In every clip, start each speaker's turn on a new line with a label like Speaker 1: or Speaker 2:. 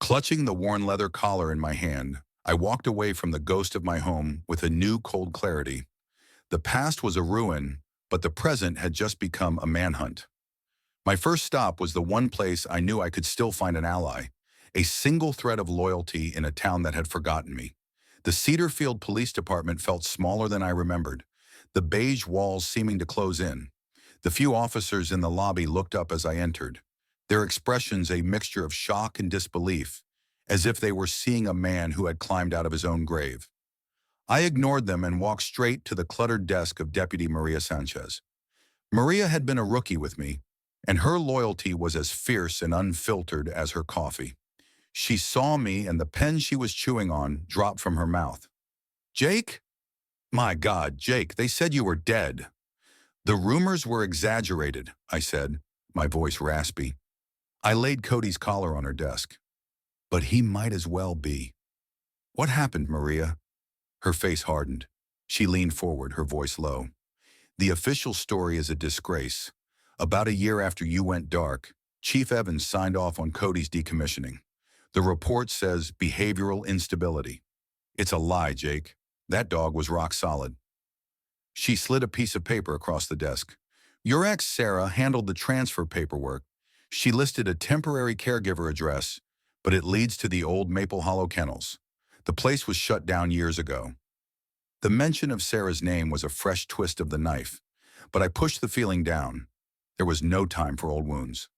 Speaker 1: Clutching the worn leather collar in my hand, I walked away from the ghost of my home with a new cold clarity. The past was a ruin, but the present had just become a manhunt. My first stop was the one place I knew I could still find an ally, a single thread of loyalty in a town that had forgotten me. The Cedarfield Police Department felt smaller than I remembered, the beige walls seeming to close in. The few officers in the lobby looked up as I entered, their expressions a mixture of shock and disbelief, as if they were seeing a man who had climbed out of his own grave. I ignored them and walked straight to the cluttered desk of Deputy Maria Sanchez. Maria had been a rookie with me, and her loyalty was as fierce and unfiltered as her coffee. She saw me, and the pen she was chewing on dropped from her mouth. "Jake? My God, Jake, they said you were dead." "The rumors were exaggerated," I said, my voice raspy. I laid Cody's collar on her desk. "But he might as well be." "What happened, Maria?" Her face hardened. She leaned forward, her voice low. "The official story is a disgrace. About a year after you went dark, Chief Evans signed off on Cody's decommissioning. The report says behavioral instability. It's a lie, Jake. That dog was rock solid." She slid a piece of paper across the desk. "Your ex, Sarah, handled the transfer paperwork. She listed a temporary caregiver address, but it leads to the old Maple Hollow Kennels. The place was shut down years ago." The mention of Sarah's name was a fresh twist of the knife, but I pushed the feeling down. There was no time for old wounds.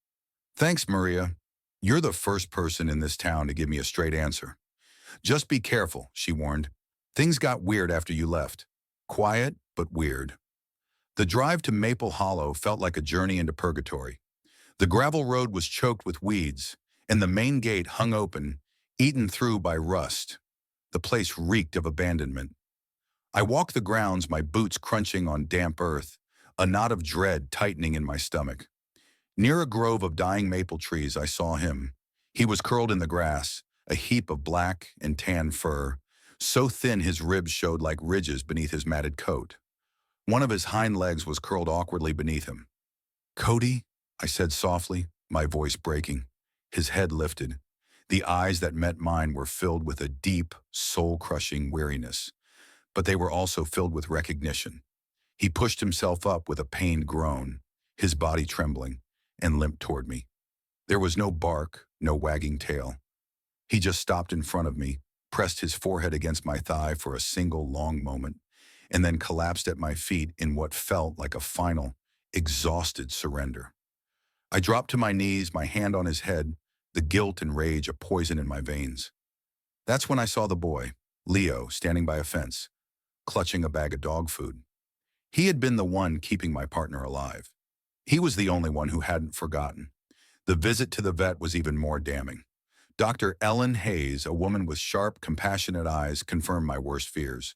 Speaker 1: "Thanks, Maria. You're the first person in this town to give me a straight answer." "Just be careful," she warned. "Things got weird after you left. Quiet, but weird." The drive to Maple Hollow felt like a journey into purgatory. The gravel road was choked with weeds, and the main gate hung open, eaten through by rust. The place reeked of abandonment. I walked the grounds, my boots crunching on damp earth, a knot of dread tightening in my stomach. Near a grove of dying maple trees, I saw him. He was curled in the grass, a heap of black and tan fur, so thin his ribs showed like ridges beneath his matted coat. One of his hind legs was curled awkwardly beneath him. "Cody?" I said softly, my voice breaking. His head lifted. The eyes that met mine were filled with a deep, soul-crushing weariness, but they were also filled with recognition. He pushed himself up with a pained groan, his body trembling, and limped toward me. There was no bark, no wagging tail. He just stopped in front of me, pressed his forehead against my thigh for a single long moment, and then collapsed at my feet in what felt like a final, exhausted surrender. I dropped to my knees, my hand on his head, the guilt and rage a poison in my veins. That's when I saw the boy, Leo, standing by a fence, clutching a bag of dog food. He had been the one keeping my partner alive. He was the only one who hadn't forgotten. The visit to the vet was even more damning. Dr. Ellen Hayes, a woman with sharp, compassionate eyes, confirmed my worst fears.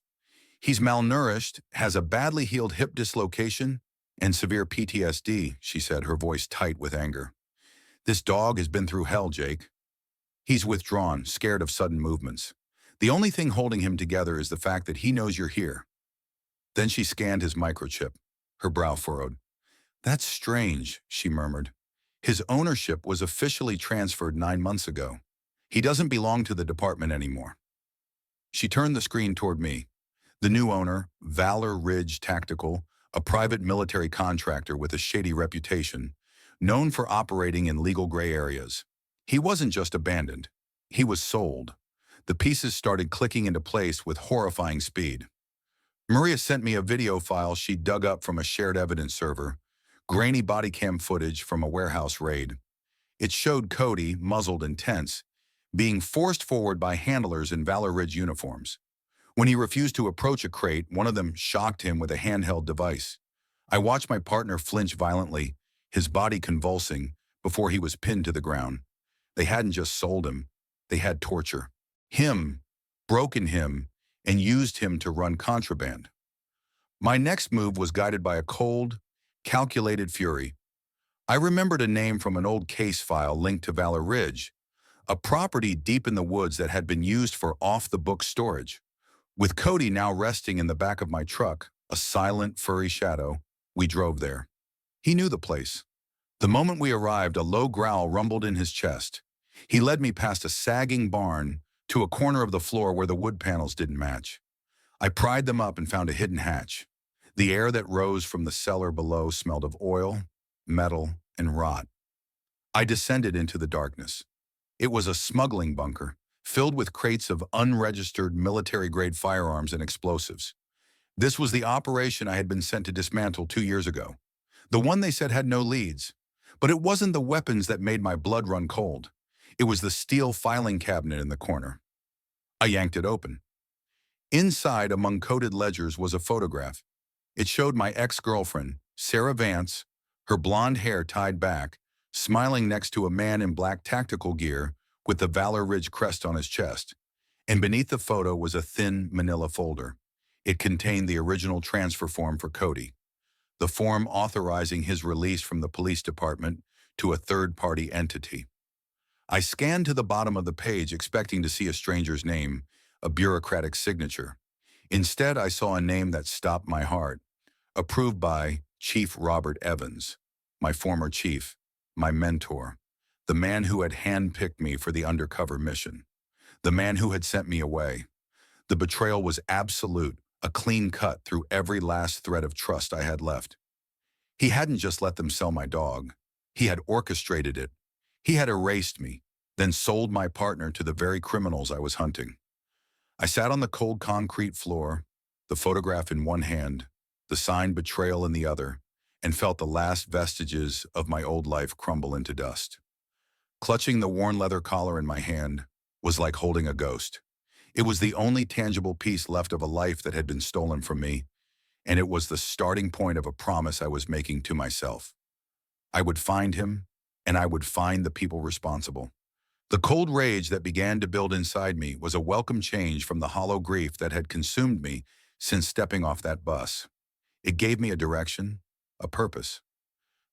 Speaker 1: "He's malnourished, has a badly healed hip dislocation, and severe PTSD," she said, her voice tight with anger. "This dog has been through hell, Jake. He's withdrawn, scared of sudden movements. The only thing holding him together is the fact that he knows you're here." Then she scanned his microchip, her brow furrowed. "That's strange," she murmured. "His ownership was officially transferred 9 months ago. He doesn't belong to the department anymore." She turned the screen toward me. The new owner, Valor Ridge Tactical, a private military contractor with a shady reputation, known for operating in legal gray areas. He wasn't just abandoned. He was sold. The pieces started clicking into place with horrifying speed. Maria sent me a video file she dug up from a shared evidence server, grainy body cam footage from a warehouse raid. It showed Cody, muzzled and tense, being forced forward by handlers in Valor Ridge uniforms. When he refused to approach a crate, one of them shocked him with a handheld device. I watched my partner flinch violently, his body convulsing, before he was pinned to the ground. They hadn't just sold him, they had torture. Him, broken him, and used him to run contraband. My next move was guided by a cold, calculated fury. I remembered a name from an old case file linked to Valor Ridge, a property deep in the woods that had been used for off-the-book storage. With Cody now resting in the back of my truck, a silent, furry shadow, we drove there. He knew the place. The moment we arrived, a low growl rumbled in his chest. He led me past a sagging barn to a corner of the floor where the wood panels didn't match. I pried them up and found a hidden hatch. The air that rose from the cellar below smelled of oil, metal, and rot. I descended into the darkness. It was a smuggling bunker, filled with crates of unregistered military-grade firearms and explosives. This was the operation I had been sent to dismantle 2 years ago. The one they said had no leads. But it wasn't the weapons that made my blood run cold. It was the steel filing cabinet in the corner. I yanked it open. Inside, among coded ledgers, was a photograph. It showed my ex-girlfriend, Sarah Vance, her blonde hair tied back, smiling next to a man in black tactical gear with the Valor Ridge crest on his chest. And beneath the photo was a thin manila folder. It contained the original transfer form for Cody, the form authorizing his release from the police department to a third-party entity. I scanned to the bottom of the page expecting to see a stranger's name, a bureaucratic signature. Instead, I saw a name that stopped my heart. Approved by Chief Robert Evans, my former chief, my mentor, the man who had handpicked me for the undercover mission, the man who had sent me away. The betrayal was absolute, a clean cut through every last thread of trust I had left. He hadn't just let them sell my dog. He had orchestrated it. He had erased me, then sold my partner to the very criminals I was hunting. I sat on the cold concrete floor, the photograph in one hand, the signed betrayal in the other, and felt the last vestiges of my old life crumble into dust. Clutching the worn leather collar in my hand was like holding a ghost. It was the only tangible piece left of a life that had been stolen from me, and it was the starting point of a promise I was making to myself. I would find him, and I would find the people responsible. The cold rage that began to build inside me was a welcome change from the hollow grief that had consumed me since stepping off that bus. It gave me a direction, a purpose.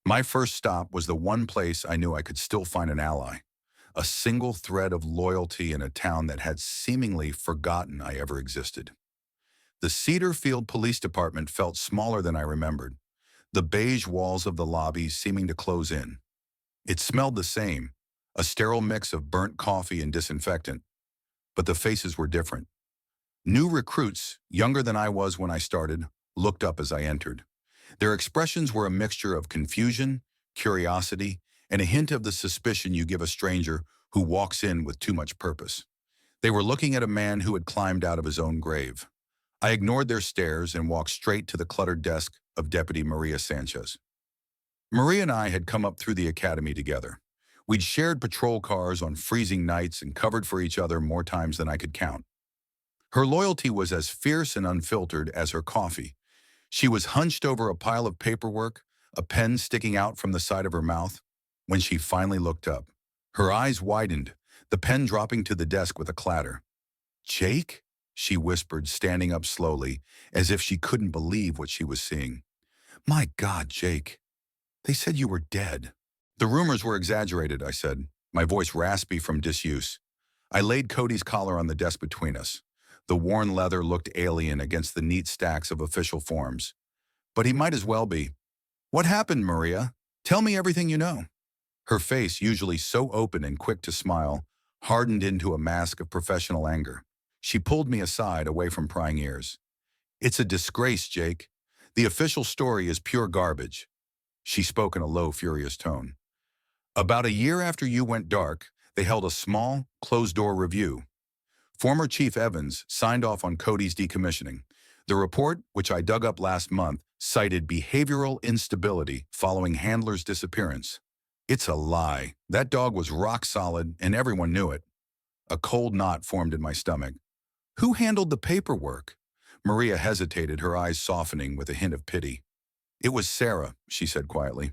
Speaker 1: My first stop was the one place I knew I could still find an ally, a single thread of loyalty in a town that had seemingly forgotten I ever existed. The Cedar Field Police Department felt smaller than I remembered, the beige walls of the lobbies seeming to close in. It smelled the same, a sterile mix of burnt coffee and disinfectant, but the faces were different. New recruits, younger than I was when I started, looked up as I entered. Their expressions were a mixture of confusion, curiosity, and a hint of the suspicion you give a stranger who walks in with too much purpose. They were looking at a man who had climbed out of his own grave. I ignored their stares and walked straight to the cluttered desk of Deputy Maria Sanchez. Maria and I had come up through the academy together. We'd shared patrol cars on freezing nights and covered for each other more times than I could count. Her loyalty was as fierce and unfiltered as her coffee. She was hunched over a pile of paperwork, a pen sticking out from the side of her mouth. When she finally looked up, her eyes widened, the pen dropping to the desk with a clatter. "Jake?" she whispered, standing up slowly, as if she couldn't believe what she was seeing. "My God, Jake. They said you were dead." "The rumors were exaggerated," I said, my voice raspy from disuse. I laid Cody's collar on the desk between us. The worn leather looked alien against the neat stacks of official forms. But he might as well be. "What happened, Maria? Tell me everything you know." Her face, usually so open and quick to smile, hardened into a mask of professional anger. She pulled me aside, away from prying ears. "It's a disgrace, Jake. The official story is pure garbage." She spoke in a low, furious tone. "About a year after you went dark, they held a small, closed-door review. Former Chief Evans signed off on Cody's decommissioning. The report, which I dug up last month, cited behavioral instability following Handler's disappearance. It's a lie. That dog was rock solid, and everyone knew it." A cold knot formed in my stomach. "Who handled the paperwork?" Maria hesitated, her eyes softening with a hint of pity. "It was Sarah," she said quietly.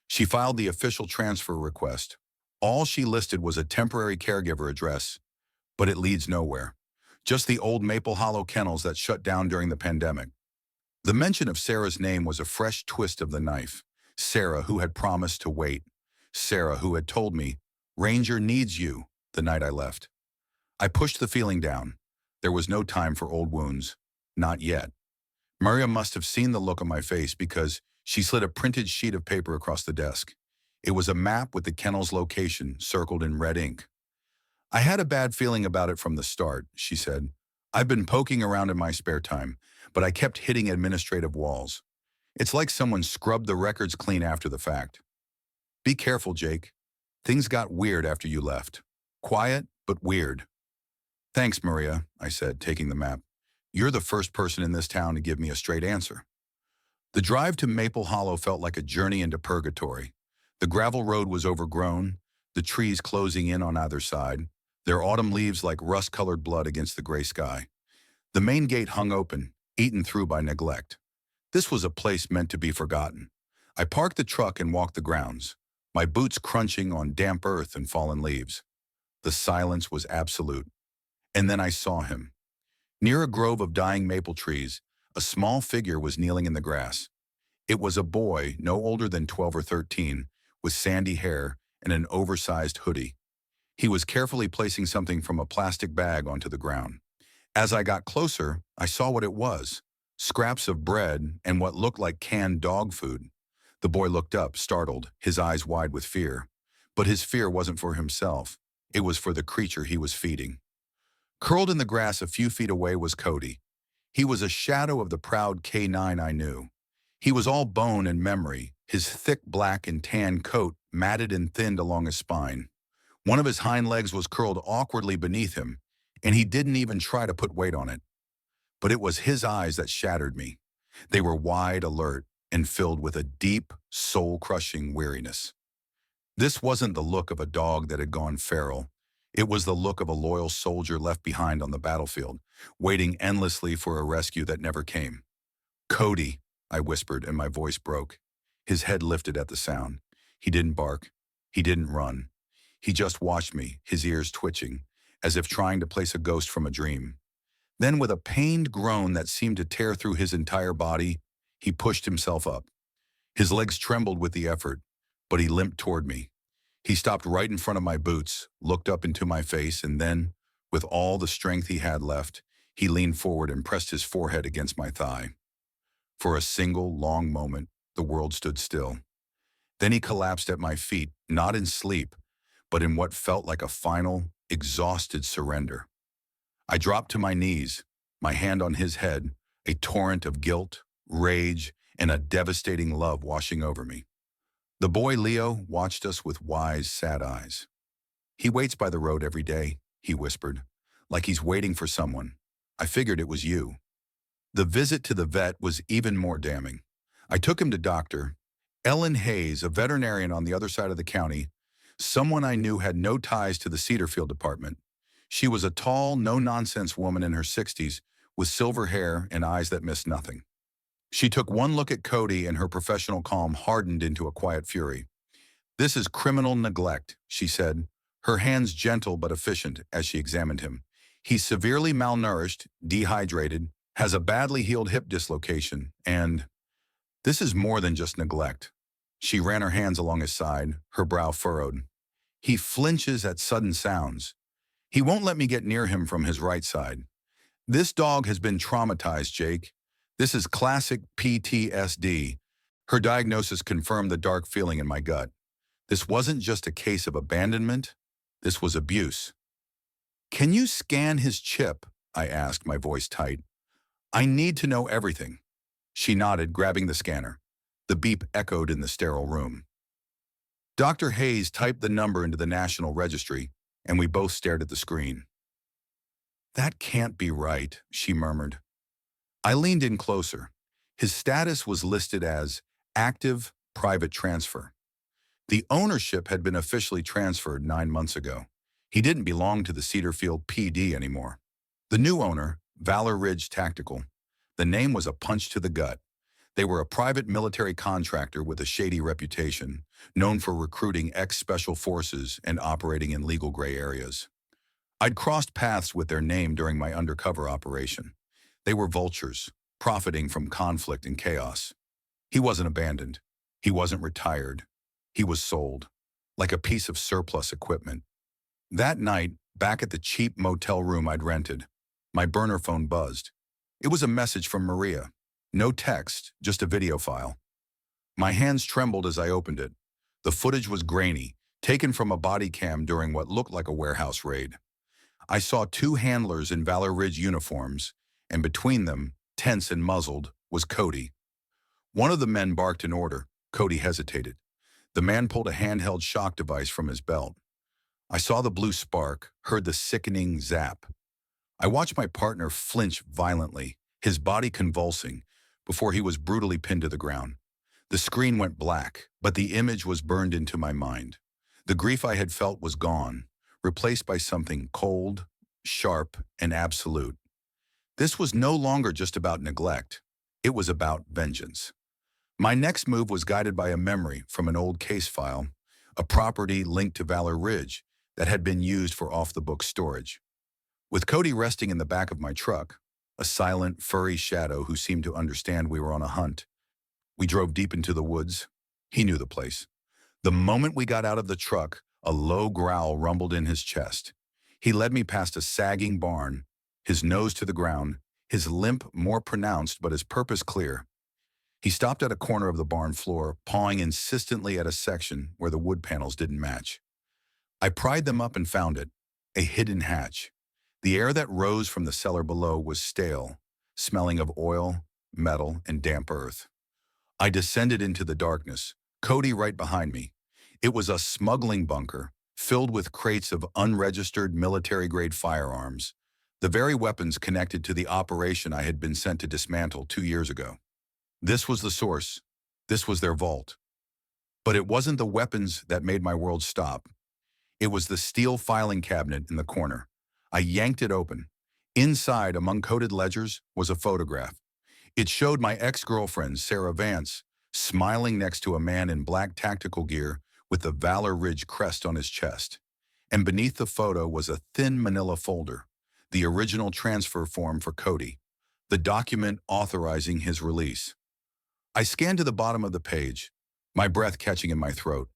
Speaker 1: "She filed the official transfer request. All she listed was a temporary caregiver address, but it leads nowhere. Just the old Maple Hollow kennels that shut down during the pandemic." The mention of Sarah's name was a fresh twist of the knife. Sarah, who had promised to wait. Sarah, who had told me, "Ranger needs you," the night I left. I pushed the feeling down. There was no time for old wounds. Not yet. Maria must have seen the look on my face because she slid a printed sheet of paper across the desk. It was a map with the kennel's location circled in red ink. I had a bad feeling about it from the start, she said. I've been poking around in my spare time, but I kept hitting administrative walls. It's like someone scrubbed the records clean after the fact. Be careful, Jake. Things got weird after you left. Quiet, but weird. Thanks, Maria, I said, taking the map. You're the first person in this town to give me a straight answer. The drive to Maple Hollow felt like a journey into purgatory. The gravel road was overgrown, the trees closing in on either side, their autumn leaves like rust-colored blood against the gray sky. The main gate hung open, eaten through by neglect. This was a place meant to be forgotten. I parked the truck and walked the grounds, my boots crunching on damp earth and fallen leaves. The silence was absolute. And then I saw him. Near a grove of dying maple trees, a small figure was kneeling in the grass. It was a boy, no older than 12 or 13, with sandy hair and an oversized hoodie. He was carefully placing something from a plastic bag onto the ground. As I got closer, I saw what it was: scraps of bread and what looked like canned dog food. The boy looked up, startled, his eyes wide with fear. But his fear wasn't for himself. It was for the creature he was feeding. Curled in the grass a few feet away was Cody. He was a shadow of the proud K9 I knew. He was all bone and memory, his thick black and tan coat matted and thinned along his spine. One of his hind legs was curled awkwardly beneath him, and he didn't even try to put weight on it. But it was his eyes that shattered me. They were wide, alert, and filled with a deep, soul-crushing weariness. This wasn't the look of a dog that had gone feral. It was the look of a loyal soldier left behind on the battlefield, waiting endlessly for a rescue that never came. "Cody," I whispered, and my voice broke. His head lifted at the sound. He didn't bark. He didn't run. He just watched me, his ears twitching, as if trying to place a ghost from a dream. Then, with a pained groan that seemed to tear through his entire body, he pushed himself up. His legs trembled with the effort, but he limped toward me. He stopped right in front of my boots, looked up into my face, and then, with all the strength he had left, he leaned forward and pressed his forehead against my thigh. For a single, long moment, the world stood still. Then he collapsed at my feet, not in sleep, but in what felt like a final, exhausted surrender. I dropped to my knees, my hand on his head, a torrent of guilt, rage, and a devastating love washing over me. The boy Leo watched us with wise, sad eyes. "He waits by the road every day," he whispered, "like he's waiting for someone. I figured it was you." The visit to the vet was even more damning. I took him to Dr. Ellen Hayes, a veterinarian on the other side of the county, someone I knew had no ties to the Cedarfield department. She was a tall, no-nonsense woman in her 60s with silver hair and eyes that missed nothing. She took one look at Cody and her professional calm hardened into a quiet fury. "This is criminal neglect," she said, her hands gentle but efficient as she examined him. "He's severely malnourished, dehydrated, has a badly healed hip dislocation, and this is more than just neglect." She ran her hands along his side, her brow furrowed. "He flinches at sudden sounds. He won't let me get near him from his right side. This dog has been traumatized, Jake. This is classic PTSD. Her diagnosis confirmed the dark feeling in my gut. This wasn't just a case of abandonment. This was abuse. "Can you scan his chip?" I asked, my voice tight. "I need to know everything." She nodded, grabbing the scanner. The beep echoed in the sterile room. Dr. Hayes typed the number into the National Registry, and we both stared at the screen. "That can't be right," she murmured. I leaned in closer. His status was listed as active private transfer. The ownership had been officially transferred 9 months ago. He didn't belong to the Cedarfield PD anymore. The new owner, Valor Ridge Tactical. The name was a punch to the gut. They were a private military contractor with a shady reputation, known for recruiting ex-special forces and operating in legal gray areas. I'd crossed paths with their name during my undercover operation. They were vultures, profiting from conflict and chaos. He wasn't abandoned. He wasn't retired. He was sold, like a piece of surplus equipment. That night, back at the cheap motel room I'd rented, my burner phone buzzed. It was a message from Maria. No text, just a video file. My hands trembled as I opened it. The footage was grainy, taken from a body cam during what looked like a warehouse raid. I saw two handlers in Valor Ridge uniforms, and between them, tense and muzzled, was Cody. One of the men barked an order. Cody hesitated. The man pulled a handheld shock device from his belt. I saw the blue spark, heard the sickening zap. I watched my partner flinch violently, his body convulsing, before he was brutally pinned to the ground. The screen went black, but the image was burned into my mind. The grief I had felt was gone, replaced by something cold, sharp, and absolute. This was no longer just about neglect. It was about vengeance. My next move was guided by a memory from an old case file, a property linked to Valor Ridge that had been used for off-the-book storage. With Cody resting in the back of my truck, a silent, furry shadow who seemed to understand we were on a hunt, we drove deep into the woods. He knew the place. The moment we got out of the truck, a low growl rumbled in his chest. He led me past a sagging barn, his nose to the ground, his limp more pronounced but his purpose clear. He stopped at a corner of the barn floor, pawing insistently at a section where the wood panels didn't match. I pried them up and found it, a hidden hatch. The air that rose from the cellar below was stale, smelling of oil, metal, and damp earth. I descended into the darkness, Cody right behind me. It was a smuggling bunker, filled with crates of unregistered military-grade firearms, the very weapons connected to the operation I had been sent to dismantle 2 years ago. This was the source. This was their vault. But it wasn't the weapons that made my world stop. It was the steel filing cabinet in the corner. I yanked it open. Inside, among coded ledgers, was a photograph. It showed my ex-girlfriend, Sarah Vance, smiling next to a man in black tactical gear with the Valor Ridge crest on his chest. And beneath the photo was a thin manila folder, the original transfer form for Cody, the document authorizing his release. I scanned to the bottom of the page, my breath catching in my throat.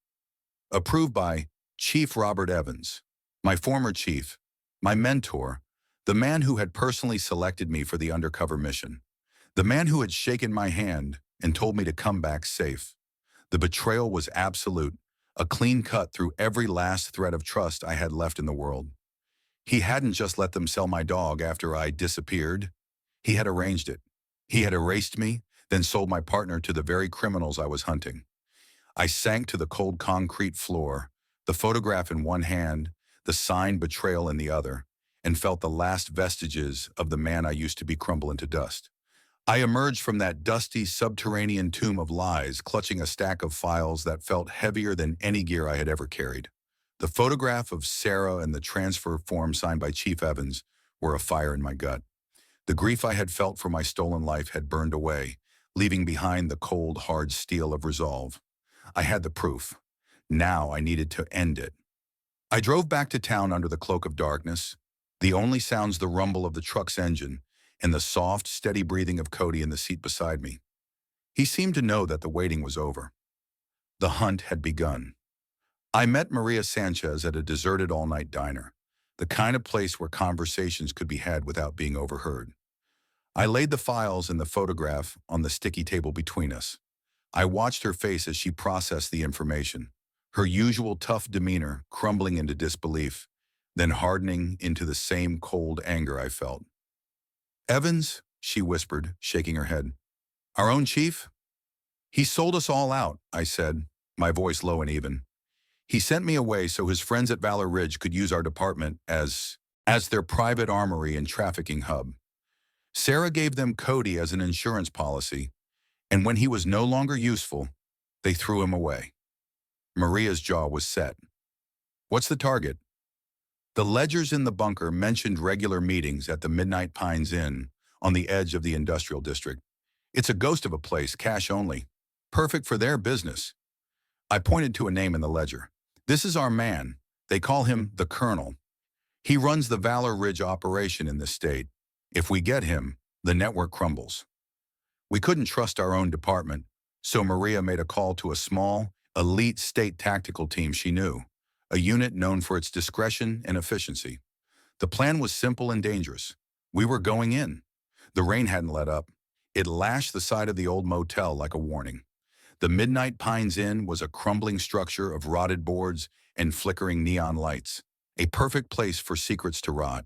Speaker 1: Approved by Chief Robert Evans, my former chief, my mentor, the man who had personally selected me for the undercover mission, the man who had shaken my hand and told me to come back safe. The betrayal was absolute, a clean cut through every last thread of trust I had left in the world. He hadn't just let them sell my dog after I disappeared. He had arranged it. He had erased me, then sold my partner to the very criminals I was hunting. I sank to the cold concrete floor, the photograph in one hand, the signed betrayal in the other, and felt the last vestiges of the man I used to be crumble into dust. I emerged from that dusty, subterranean tomb of lies, clutching a stack of files that felt heavier than any gear I had ever carried. The photograph of Sarah and the transfer form signed by Chief Evans were a fire in my gut. The grief I had felt for my stolen life had burned away, leaving behind the cold, hard steel of resolve. I had the proof. Now I needed to end it. I drove back to town under the cloak of darkness, the only sounds the rumble of the truck's engine and the soft, steady breathing of Cody in the seat beside me. He seemed to know that the waiting was over. The hunt had begun. I met Maria Sanchez at a deserted all-night diner, the kind of place where conversations could be had without being overheard. I laid the files and the photograph on the sticky table between us. I watched her face as she processed the information, her usual tough demeanor crumbling into disbelief, then hardening into the same cold anger I felt. "Evans," she whispered, shaking her head. "Our own chief?" "He sold us all out," I said, my voice low and even. "He sent me away so his friends at Valor Ridge could use our department as their private armory and trafficking hub. Sarah gave them Cody as an insurance policy, and when he was no longer useful, they threw him away." Maria's jaw was set. "What's the target?" The ledgers in the bunker mentioned regular meetings at the Midnight Pines Inn on the edge of the industrial district. "It's a ghost of a place, cash only. Perfect for their business." I pointed to a name in the ledger. "This is our man. They call him the Colonel. He runs the Valor Ridge operation in this state. If we get him, the network crumbles." We couldn't trust our own department, so Maria made a call to a small, elite state tactical team she knew, a unit known for its discretion and efficiency. The plan was simple and dangerous. We were going in. The rain hadn't let up. It lashed the side of the old motel like a warning. The Midnight Pines Inn was a crumbling structure of rotted boards and flickering neon lights. a perfect place for secrets to rot.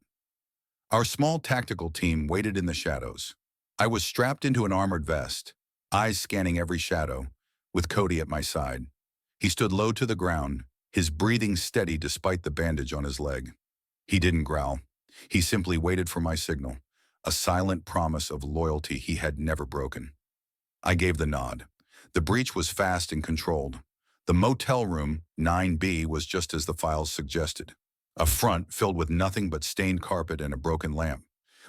Speaker 1: Our small tactical team waited in the shadows. I was strapped into an armored vest, eyes scanning every shadow, with Cody at my side. He stood low to the ground, his breathing steady despite the bandage on his leg. He didn't growl. He simply waited for my signal, a silent promise of loyalty he had never broken. I gave the nod. The breach was fast and controlled. The motel room, 9B, was just as the files suggested. A front filled with nothing but stained carpet and a broken lamp.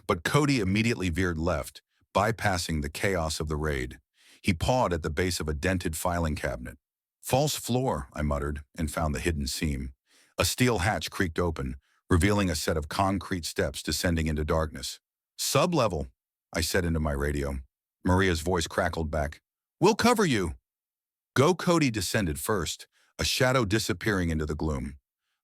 Speaker 1: But Cody immediately veered left, bypassing the chaos of the raid. He pawed at the base of a dented filing cabinet. False floor, I muttered, and found the hidden seam. A steel hatch creaked open, revealing a set of concrete steps descending into darkness. Sub-level, I said into my radio. Maria's voice crackled back. We'll cover you. Go. Cody descended first, a shadow disappearing into the gloom.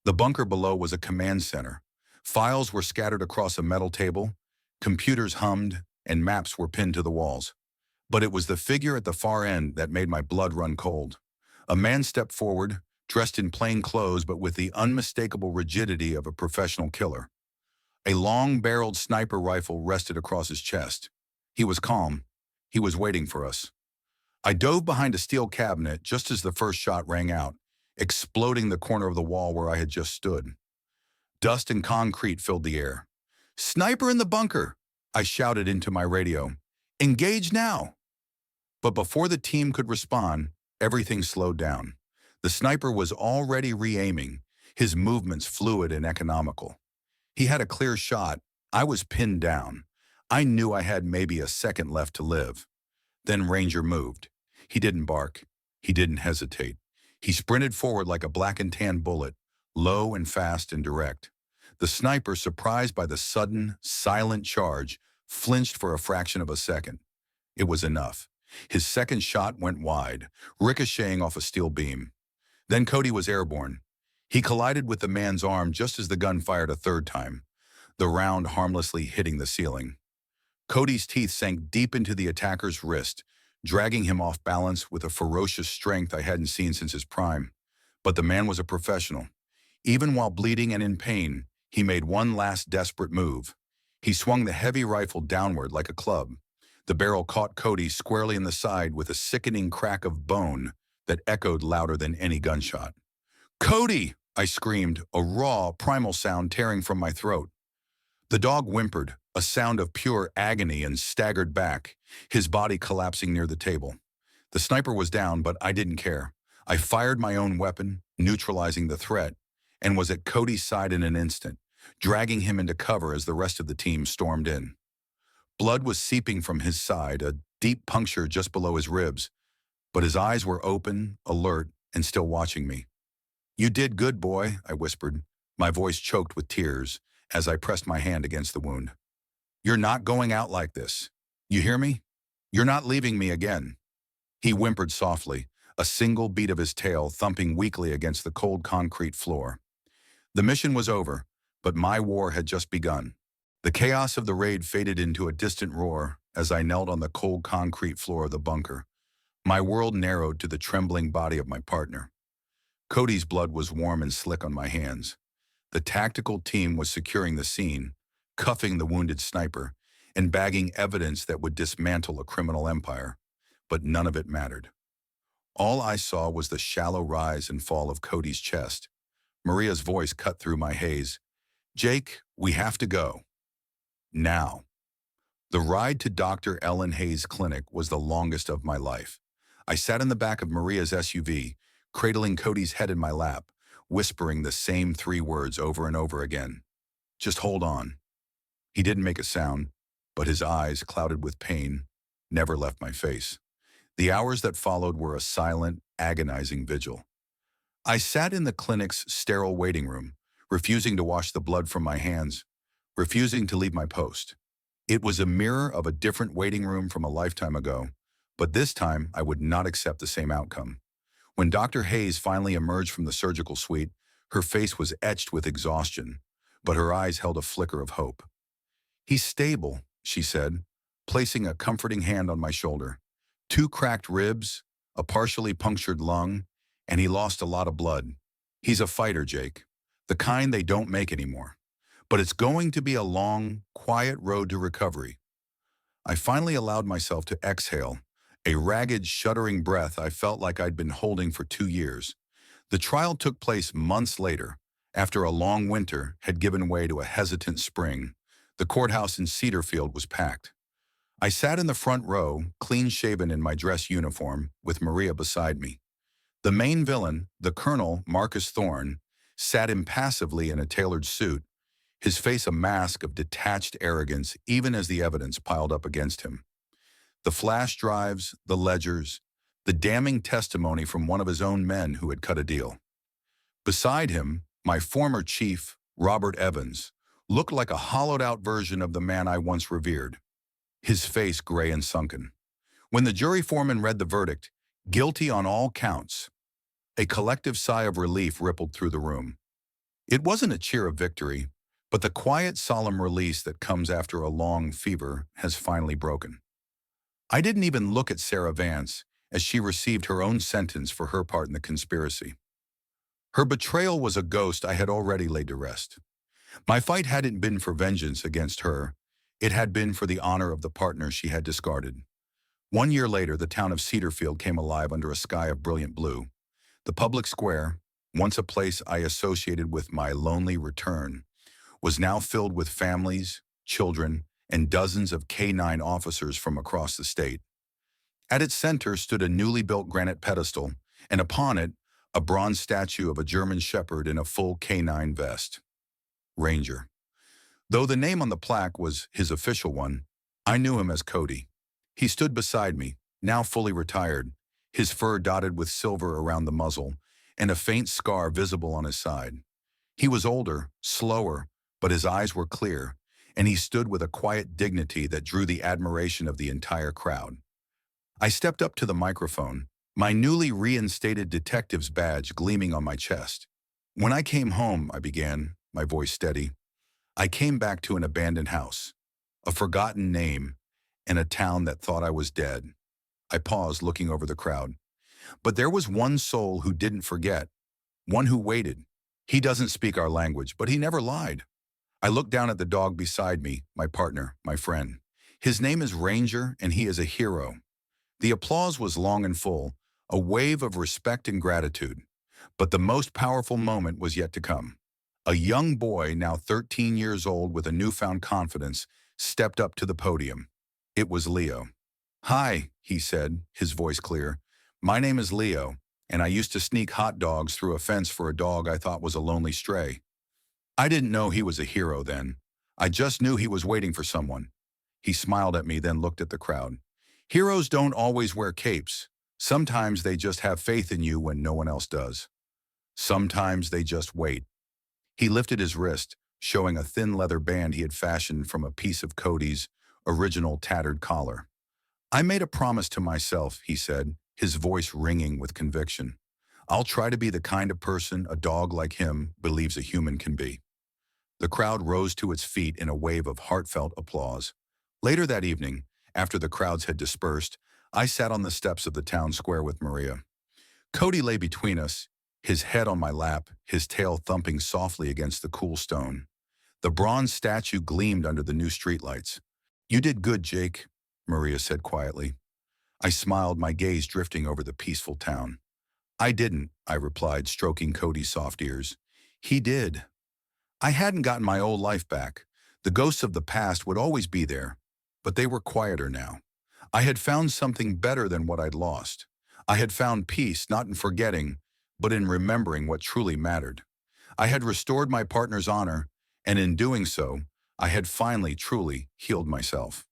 Speaker 1: The bunker below was a command center. Files were scattered across a metal table, computers hummed, and maps were pinned to the walls. But it was the figure at the far end that made my blood run cold. A man stepped forward, dressed in plain clothes but with the unmistakable rigidity of a professional killer. A long-barreled sniper rifle rested across his chest. He was calm. He was waiting for us. I dove behind a steel cabinet just as the first shot rang out, exploding the corner of the wall where I had just stood. Dust and concrete filled the air. Sniper in the bunker, I shouted into my radio. Engage now. But before the team could respond, everything slowed down. The sniper was already re-aiming, his movements fluid and economical. He had a clear shot. I was pinned down. I knew I had maybe a second left to live. Then Ranger moved. He didn't bark. He didn't hesitate. He sprinted forward like a black and tan bullet, low and fast and direct. The sniper, surprised by the sudden, silent charge, flinched for a fraction of a second. It was enough. His second shot went wide, ricocheting off a steel beam. Then Cody was airborne. He collided with the man's arm just as the gun fired a third time, the round harmlessly hitting the ceiling. Cody's teeth sank deep into the attacker's wrist, dragging him off balance with a ferocious strength I hadn't seen since his prime. But the man was a professional. Even while bleeding and in pain, he made one last desperate move. He swung the heavy rifle downward like a club. The barrel caught Cody squarely in the side with a sickening crack of bone that echoed louder than any gunshot. Cody! I screamed, a raw, primal sound tearing from my throat. The dog whimpered, a sound of pure agony, and staggered back, his body collapsing near the table. The sniper was down, but I didn't care. I fired my own weapon, neutralizing the threat, and was at Cody's side in an instant, dragging him into cover as the rest of the team stormed in. Blood was seeping from his side, a deep puncture just below his ribs, but his eyes were open, alert, and still watching me. You did good, boy, I whispered, my voice choked with tears as I pressed my hand against the wound. You're not going out like this. You hear me? You're not leaving me again. He whimpered softly, a single beat of his tail thumping weakly against the cold concrete floor. The mission was over, but my war had just begun. The chaos of the raid faded into a distant roar as I knelt on the cold concrete floor of the bunker. My world narrowed to the trembling body of my partner. Cody's blood was warm and slick on my hands. The tactical team was securing the scene, cuffing the wounded sniper, and bagging evidence that would dismantle a criminal empire. But none of it mattered. All I saw was the shallow rise and fall of Cody's chest. Maria's voice cut through my haze. Jake, we have to go. Now. The ride to Dr. Ellen Hayes' clinic was the longest of my life. I sat in the back of Maria's SUV, cradling Cody's head in my lap, whispering the same 3 words over and over again. Just hold on. He didn't make a sound, but his eyes, clouded with pain, never left my face. The hours that followed were a silent, agonizing vigil. I sat in the clinic's sterile waiting room, refusing to wash the blood from my hands, refusing to leave my post. It was a mirror of a different waiting room from a lifetime ago, but this time I would not accept the same outcome. When Dr. Hayes finally emerged from the surgical suite, her face was etched with exhaustion, but her eyes held a flicker of hope. He's stable, she said, placing a comforting hand on my shoulder. 2 cracked ribs, a partially punctured lung, and he lost a lot of blood. He's a fighter, Jake. the kind they don't make anymore. But it's going to be a long, quiet road to recovery. I finally allowed myself to exhale, a ragged, shuddering breath I felt like I'd been holding for 2 years. The trial took place months later, after a long winter had given way to a hesitant spring. The courthouse in Cedarfield was packed. I sat in the front row, clean-shaven in my dress uniform, with Maria beside me. The main villain, the Colonel, Marcus Thorne, sat impassively in a tailored suit, his face a mask of detached arrogance even as the evidence piled up against him. The flash drives, the ledgers, the damning testimony from one of his own men who had cut a deal. Beside him, my former chief, Robert Evans, looked like a hollowed-out version of the man I once revered, his face gray and sunken. When the jury foreman read the verdict, guilty on all counts, a collective sigh of relief rippled through the room. It wasn't a cheer of victory, but the quiet, solemn release that comes after a long fever has finally broken. I didn't even look at Sarah Vance as she received her own sentence for her part in the conspiracy. Her betrayal was a ghost I had already laid to rest. My fight hadn't been for vengeance against her. It had been for the honor of the partner she had discarded. 1 year later, the town of Cedarfield came alive under a sky of brilliant blue. The public square, once a place I associated with my lonely return, was now filled with families, children, and dozens of K-9 officers from across the state. At its center stood a newly built granite pedestal, and upon it, a bronze statue of a German shepherd in a full K-9 vest. Ranger. Though the name on the plaque was his official one, I knew him as Cody. He stood beside me, now fully retired, his fur dotted with silver around the muzzle, and a faint scar visible on his side. He was older, slower, but his eyes were clear, and he stood with a quiet dignity that drew the admiration of the entire crowd. I stepped up to the microphone, my newly reinstated detective's badge gleaming on my chest. When I came home, I began, my voice steady, I came back to an abandoned house, a forgotten name, and a town that thought I was dead. I paused, looking over the crowd. But there was one soul who didn't forget, one who waited. He doesn't speak our language, but he never lied. I looked down at the dog beside me, my partner, my friend. His name is Ranger, and he is a hero. The applause was long and full, a wave of respect and gratitude. But the most powerful moment was yet to come. A young boy, now 13 years old with a newfound confidence, stepped up to the podium. It was Leo. "Hi," he said, his voice clear. "My name is Leo, and I used to sneak hot dogs through a fence for a dog I thought was a lonely stray." I didn't know he was a hero then. I just knew he was waiting for someone. He smiled at me, then looked at the crowd. "Heroes don't always wear capes. Sometimes they just have faith in you when no one else does. Sometimes they just wait." He lifted his wrist, showing a thin leather band he had fashioned from a piece of Cody's original tattered collar. "I made a promise to myself," he said, his voice ringing with conviction. "I'll try to be the kind of person a dog like him believes a human can be." The crowd rose to its feet in a wave of heartfelt applause. Later that evening, after the crowds had dispersed, I sat on the steps of the town square with Maria. Cody lay between us, his head on my lap, his tail thumping softly against the cool stone. The bronze statue gleamed under the new streetlights. "You did good, Jake," Maria said quietly. I smiled, my gaze drifting over the peaceful town. "I didn't," I replied, stroking Cody's soft ears. "He did." I hadn't gotten my old life back. The ghosts of the past would always be there, but they were quieter now. I had found something better than what I'd lost. I had found peace, not in forgetting, but in remembering what truly mattered. I had restored my partner's honor, and in doing so, I had finally truly healed myself.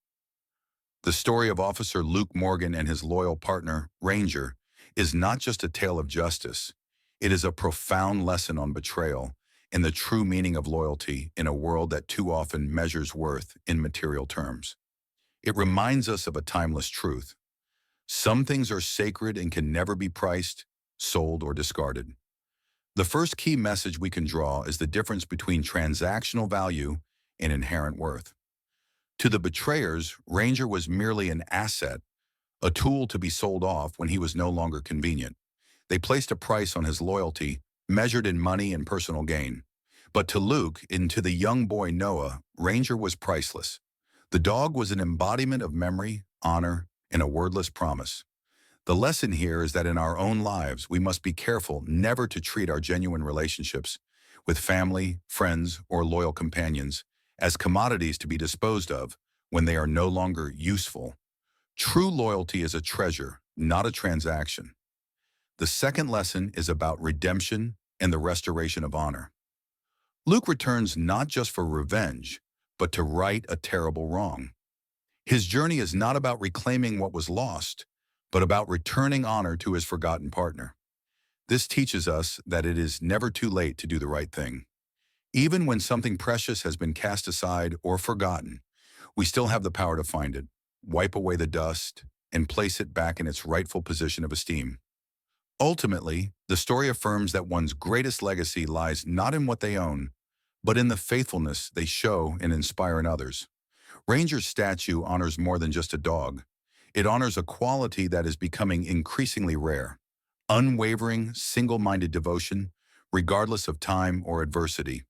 Speaker 1: The story of Officer Luke Morgan and his loyal partner, Ranger, is not just a tale of justice. It is a profound lesson on betrayal and the true meaning of loyalty in a world that too often measures worth in material terms. It reminds us of a timeless truth. Some things are sacred and can never be priced, sold, or discarded. The first key message we can draw is the difference between transactional value and inherent worth. To the betrayers, Ranger was merely an asset, a tool to be sold off when he was no longer convenient. They placed a price on his loyalty, measured in money and personal gain. But to Luke and to the young boy Noah, Ranger was priceless. The dog was an embodiment of memory, honor, and a wordless promise. The lesson here is that in our own lives, we must be careful never to treat our genuine relationships with family, friends, or loyal companions as commodities to be disposed of when they are no longer useful. True loyalty is a treasure, not a transaction. The second lesson is about redemption and the restoration of honor. Luke returns not just for revenge, but to right a terrible wrong. His journey is not about reclaiming what was lost, but about returning honor to his forgotten partner. This teaches us that it is never too late to do the right thing. Even when something precious has been cast aside or forgotten, we still have the power to find it, wipe away the dust, and place it back in its rightful position of esteem. Ultimately, the story affirms that one's greatest legacy lies not in what they own, but in the faithfulness they show and inspire in others. Ranger's statue honors more than just a dog. It honors a quality that is becoming increasingly rare: unwavering, single-minded devotion, regardless of time or adversity.